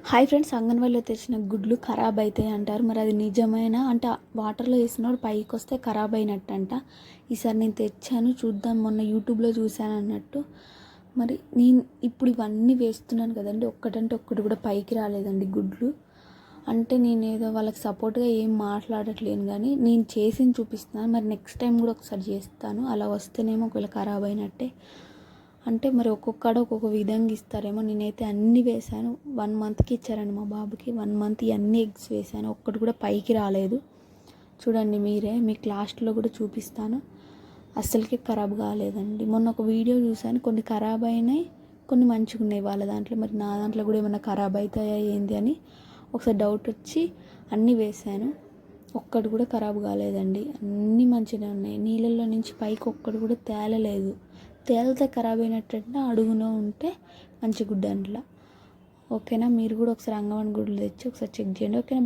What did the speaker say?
Hi friends, అంగన్వాడీలో తెచ్చిన గుడ్లు ఖరాబ్ అవుతాయి అంటారు. మరి అది నిజమేనా? అంటే వాటర్లో వేసినప్పుడు పైకి వస్తే ఖరాబ్ అయినట్టంట. ఈసారి నేను తెచ్చాను, చూద్దాం, మొన్న యూట్యూబ్లో చూశాను అన్నట్టు. మరి నేను ఇప్పుడు ఇవన్నీ వేస్తున్నాను కదండి, ఒక్కటంటే ఒక్కటి కూడా పైకి రాలేదండి గుడ్లు. అంటే నేను ఏదో వాళ్ళకి సపోర్ట్గా ఏం మాట్లాడట్లేను, కానీ నేను చేసింది చూపిస్తున్నాను. మరి నెక్స్ట్ టైం కూడా ఒకసారి చేస్తాను, అలా వస్తేనేమో ఒకవేళ ఖరాబ్ అయినట్టే. అంటే మరి ఒక్కొక్కడ ఒక్కొక్క విధంగా ఇస్తారేమో. నేనైతే అన్నీ వేశాను. 1 మంత్కి ఇచ్చారండి మా బాబుకి. 1 మంత్ అన్ని ఎగ్స్ వేశాను, ఒక్కటి కూడా పైకి రాలేదు. చూడండి మీరే, మీకు లాస్ట్లో కూడా చూపిస్తాను. అస్సలకి ఖరాబ్ కాలేదండి. మొన్న ఒక వీడియో చూశాను, కొన్ని ఖరాబ్ అయినాయి, కొన్ని మంచిగా ఉన్నాయి వాళ్ళ దాంట్లో. మరి నా దాంట్లో కూడా ఏమైనా ఖరాబ్ అవుతాయా ఏంది అని ఒకసారి డౌట్ వచ్చి అన్నీ వేశాను. ఒక్కటి కూడా ఖరాబ్ కాలేదండి, అన్నీ మంచిగా ఉన్నాయి. నీళ్ళల్లో నుంచి పైకి ఒక్కటి కూడా తేలలేదు. తేలితే ఖరాబ్ అయినట్టంటే అడుగున ఉంటే మంచి గుడ్డ అంట్లా. ఓకేనా? మీరు కూడా ఒకసారి అంగన్వాడీ గుడ్లు తెచ్చి ఒకసారి చెక్ చేయండి. ఓకేనా?